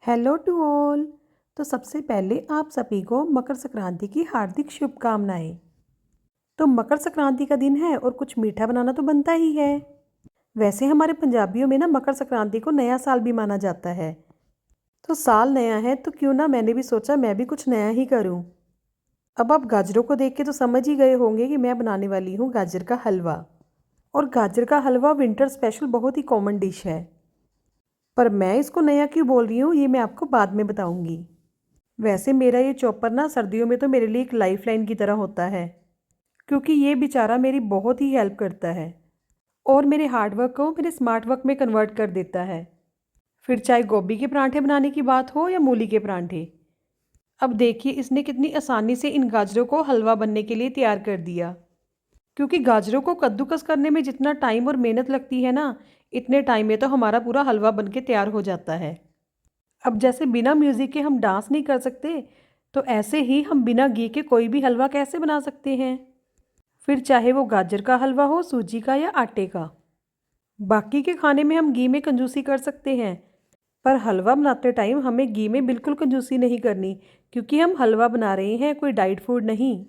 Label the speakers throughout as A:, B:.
A: Hello to all. तो सबसे पहले आप सभी को मकर संक्रांति की हार्दिक शुभकामनाएं। तो मकर संक्रांति का दिन है और कुछ मीठा बनाना तो बनता ही है। वैसे हमारे पंजाबियों में ना मकर संक्रांति को नया साल भी माना जाता है। तो साल नया है तो क्यों ना मैंने भी सोचा मैं भी कुछ नया ही करूं। अब आप गाजरों को देख के तो समझ ही गए होंगे कि मैं बनाने वाली हूँ गाजर का हलवा। और गाजर का हलवा विंटर स्पेशल बहुत ही कॉमन डिश है, पर मैं इसको नया क्यों बोल रही हूँ ये मैं आपको बाद में बताऊंगी। वैसे मेरा ये चॉपर ना सर्दियों में तो मेरे लिए एक लाइफ लाइन की तरह होता है, क्योंकि ये बेचारा मेरी बहुत ही हेल्प करता है और मेरे हार्ड वर्क को मेरे स्मार्ट वर्क में कन्वर्ट कर देता है। फिर चाहे गोभी के परांठे बनाने की बात हो या मूली के परांठे। अब देखिए इसने कितनी आसानी से इन गाजरों को हलवा बनने के लिए तैयार कर दिया। क्योंकि गाजरों को कद्दूकस करने में जितना टाइम और मेहनत लगती है ना, इतने टाइम में तो हमारा पूरा हलवा बन के तैयार हो जाता है। अब जैसे बिना म्यूज़िक के हम डांस नहीं कर सकते, तो ऐसे ही हम बिना घी के कोई भी हलवा कैसे बना सकते हैं। फिर चाहे वो गाजर का हलवा हो, सूजी का या आटे का। बाकी के खाने में हम घी में कंजूसी कर सकते हैं, पर हलवा बनाते टाइम हमें घी में बिल्कुल कंजूसी नहीं करनी, क्योंकि हम हलवा बना रहे हैं, कोई डाइट फूड नहीं।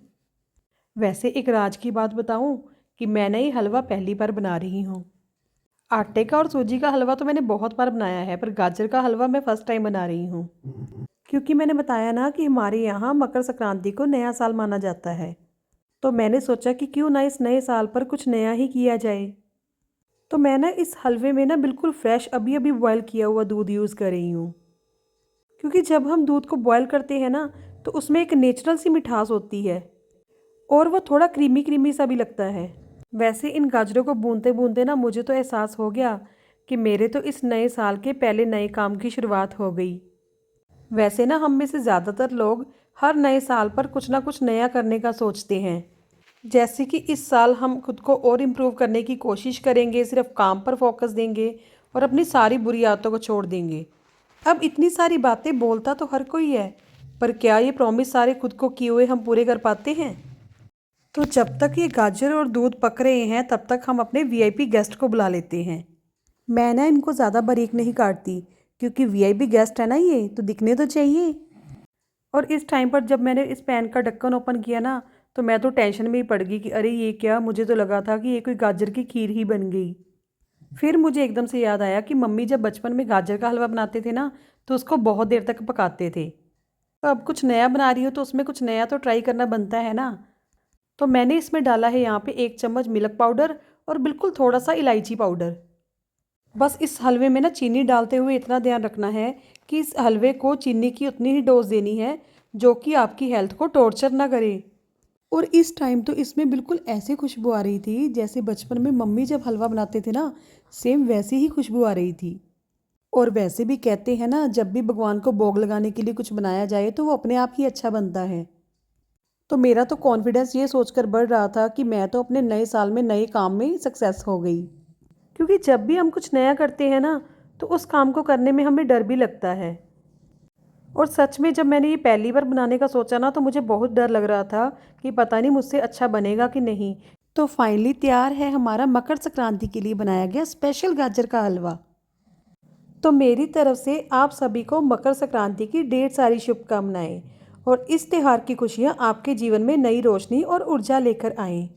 A: वैसे एक राज की बात बताऊं कि मैंने ये हलवा पहली बार बना रही हूँ। आटे का और सूजी का हलवा तो मैंने बहुत बार बनाया है, पर गाजर का हलवा मैं फ़र्स्ट टाइम बना रही हूँ। क्योंकि मैंने बताया ना कि हमारे यहाँ मकर संक्रांति को नया साल माना जाता है, तो मैंने सोचा कि क्यों ना इस नए साल पर कुछ नया ही किया जाए। तो मैं ना इस हलवे में ना बिल्कुल फ्रेश अभी अभी बॉयल किया हुआ दूध यूज़ कर रही हूँ। क्योंकि जब हम दूध को बॉयल करते हैं ना, तो उसमें एक नेचुरल सी मिठास होती है और वो थोड़ा क्रीमी क्रीमी सा भी लगता है। वैसे इन गाजरों को भूनते भूनते ना मुझे तो एहसास हो गया कि मेरे तो इस नए साल के पहले नए काम की शुरुआत हो गई। वैसे ना हम में से ज़्यादातर लोग हर नए साल पर कुछ ना कुछ नया करने का सोचते हैं। जैसे कि इस साल हम खुद को और इम्प्रूव करने की कोशिश करेंगे, सिर्फ काम पर फोकस देंगे और अपनी सारी बुरी आदतों को छोड़ देंगे। अब इतनी सारी बातें बोलता तो हर कोई है, पर क्या ये प्रॉमिस सारे खुद को किए हुए हम पूरे कर पाते हैं। तो जब तक ये गाजर और दूध पक रहे हैं तब तक हम अपने वीआईपी गेस्ट को बुला लेते हैं। मैं ना इनको ज़्यादा बारीक नहीं काटती, क्योंकि वीआईपी गेस्ट है ना, ये तो दिखने तो चाहिए। और इस टाइम पर जब मैंने इस पैन का ढक्कन ओपन किया ना, तो मैं तो टेंशन में ही पड़ गई कि अरे ये क्या, मुझे तो लगा था कि ये कोई गाजर की खीर ही बन गई। फिर मुझे एकदम से याद आया कि मम्मी जब बचपन में गाजर का हलवा बनाते थे ना, तो उसको बहुत देर तक पकाते थे। तो अब कुछ नया बना रही हो तो उसमें कुछ नया तो ट्राई करना बनता है ना। तो मैंने इसमें डाला है यहाँ पे 1 चम्मच मिल्क पाउडर और बिल्कुल थोड़ा सा इलायची पाउडर। बस इस हलवे में ना चीनी डालते हुए इतना ध्यान रखना है कि इस हलवे को चीनी की उतनी ही डोज देनी है जो कि आपकी हेल्थ को टॉर्चर ना करे। और इस टाइम तो इसमें बिल्कुल ऐसी खुशबू आ रही थी जैसे बचपन में मम्मी जब हलवा बनाते थे ना, सेम वैसी ही खुशबू आ रही थी। और वैसे भी कहते हैं ना, जब भी भगवान को भोग लगाने के लिए कुछ बनाया जाए तो वो अपने आप ही अच्छा बनता है। तो मेरा तो कॉन्फिडेंस ये सोचकर बढ़ रहा था कि मैं तो अपने नए साल में नए काम में सक्सेस हो गई। क्योंकि जब भी हम कुछ नया करते हैं ना, तो उस काम को करने में हमें डर भी लगता है। और सच में जब मैंने ये पहली बार बनाने का सोचा ना, तो मुझे बहुत डर लग रहा था कि पता नहीं मुझसे अच्छा बनेगा कि नहीं। तो फाइनली तैयार है हमारा मकर संक्रांति के लिए बनाया गया स्पेशल गाजर का हलवा। तो मेरी तरफ से आप सभी को मकर संक्रांति की ढेर सारी शुभकामनाएं, और इस त्यौहार की खुशियाँ आपके जीवन में नई रोशनी और ऊर्जा लेकर आएं।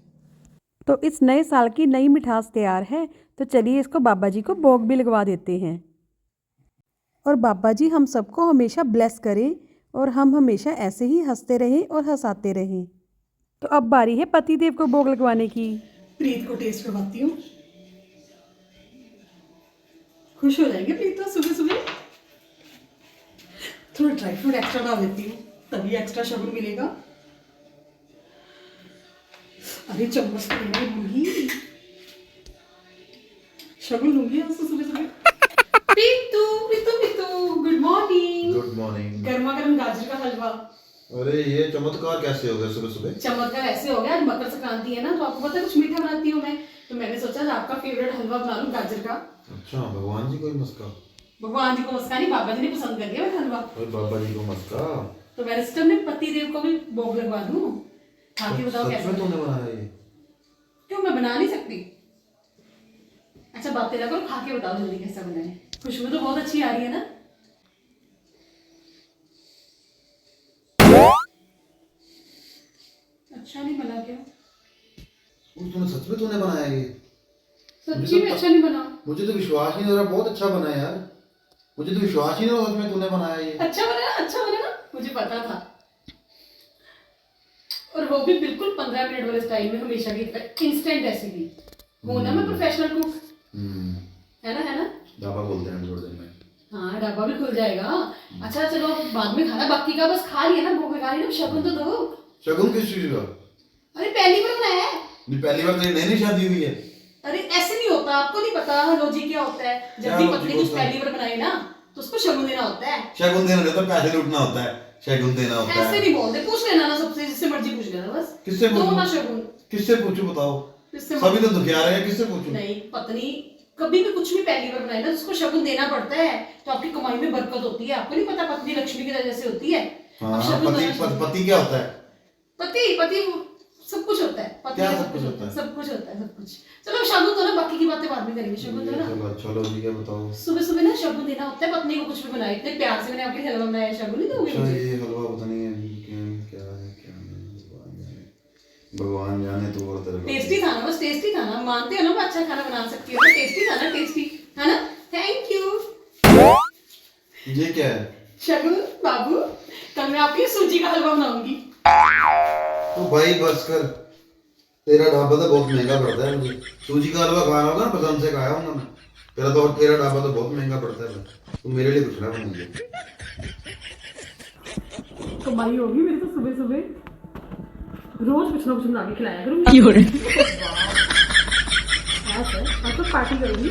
A: तो इस नए साल की नई मिठास तैयार है, तो चलिए इसको बाबा जी को भोग भी लगवा देते हैं। और बाबा जी हम सबको हमेशा ब्लेस करें और हम हमेशा ऐसे ही हंसते रहें और हंसाते रहें। तो अब बारी है पति देव को भोग लगवाने की। प्रीत को टेस्ट करवाती हूँ, खुश हो जाएंगे प्रीत तो सुबह सुबह। थोड़ा ड्राई फ्रूट एक्स्ट्रा डाल देती हूँ, तभी एक्स्ट्रा शुगर मिलेगा। अरे चम्मच तो लेना ही भूल गई, शुगर लूंगी आज तो सुबह सुबह। Pritu Pritu Pritu, good morning.
B: Good morning.
A: गर्मा गर्म गाजर का हलवा।
B: अरे ये चमत्कार कैसे हो गया सुबह सुबह?
A: चमत्कार ऐसे हो गया, आज मकर संक्रांति है ना, तो आपको पता है कुछ मीठा बनाती हूँ मैं, तो मैंने सोचा आज आपका फेवरेट हलवा बना लूँ गाजर का।
B: अच्छा, भगवान जी को ही मस्का?
A: भगवान जी को मस्का नहीं, बाबा जी ने पसंद कर दिया मेरा हलवा।
B: अरे बाबा जी को मस्का?
A: तो मैंने सोचा मैं पति देव को भी भोग लगवा दूँ। खा के बताओ
B: सच
A: कैसा
B: में
A: बना
B: तूने
A: है।
B: बनाया ये?
A: क्यों, मैं बना नहीं सकती? अच्छा बातें ना करो, खा के बताओ जल्दी कैसा बना है। खुशबू तो बहुत अच्छी आ रही है ना।
C: अच्छा नहीं बना क्या?
B: तूने सच में तूने बनाया ये?
C: सच्ची में अच्छा नहीं बना?
B: मुझे तो विश्वास ही नहीं हो रहा, बहुत अच्छा बना है यार। मुझे तो विश्वास ही नहीं हो रहा सच में तूने बनाया ये।
C: अच्छा बना ना, मुझे पता था। और वो भी बिल्कुल 15 मिनट वाले स्टाइल में, हमेशा की तरह इंस्टेंट रेसिपी। हूं ना मैं प्रोफेशनल कुक, है ना?
B: ढाबा बोलते हैं थोड़े दिन में।
C: हाँ, ढाबा भी खुल जाएगा। अच्छा चलो, बाद में खाना, बाकी का बस खा लिया ना, भूख लगा रही ना, शगुन तो दो।
B: शगुन किस चीज का?
C: अरे पहली बार बनाया है।
B: नहीं, पहली बार तेरी नई शादी हुई है।
C: अरे ऐसे नहीं होता, आपको नहीं पता लॉजिक क्या होता है। जब
B: क्या
C: भी
B: लॉजिक
C: पत्नी कुछ
B: होता है?
C: पहली बार बनाई ना, तो उसको शगुन देना होता है।
B: शगुन देना नहीं तो पैसे लूटना होता है, शगुन देना होता
C: ऐसे
B: है।
C: नहीं बोलते, पूछ लेना ना सबसे, जिससे मर्जी पूछ लेना बस।
B: किससे
C: दो
B: पूछूं?
C: ना शगुन।
B: किससे पूछूं बताओ?
C: किससे
B: सभी तो दुखियार हैं, किससे पूछूं?
C: नहीं, पत्नी कभी भी कुछ भी पहली बार बनाए ना, तो उसको शगुन देना पड़ता है, तो आपकी कमाई में बरकत होती है। आपको नहीं पता पत्नी लक्ष्मी की तरह जैसे होती है?
B: हाँ,
C: अब शगुन
B: पति
C: देना शुरू-
B: पति क्या होता है?
C: पति सब कुछ होता है। पति
B: क्या
C: का
B: सब कुछ होता है?
C: सब कुछ होता है, सब कुछ। चलो अब शगुन दो ना, बाकी की बातें बाद में करेंगे। शगुन दो ना।
B: चलो चलो ठीक है, बताओ।
C: सुबह सुबह ना शगुन देना होता है पत्नी को, कुछ भी बनाए। इतने प्यार से मैंने आपके लिए हलवा बनाया है, शगुन नहीं दोगे
B: अच्छा,
C: मुझे?
B: ये हलवा पता नहीं है क्या है क्या नहीं, भगवान जाने तो और तरह
C: टेस्टी था ना, बस टेस्टी था ना। मानते हो ना मैं अच्छा खाना बना सकती हूँ? टेस्टी था ना, टेस्टी है ना? Thank you.
B: ये क्या है?
C: शगुन बाबू, कल मैं आपके लिए सूजी का हलवा बनाऊंगी।
B: तो भाई बस कर, तेरा ढाबा तो बहुत महंगा पड़ता है मुझे। सूजी का हलवा खाना होगा ना, पसंद से खाया हूँ मैं। तेरा ढाबा तो बहुत महंगा पड़ता है, तू मेरे लिए कुछ ना बनाइए।
C: कमाई होगी मेरी तो, सुबह सुबह रोज कुछ ना कुछ बना के खिलाया करूंगी। हाँ सर, आप तो पार्टी करूंगी।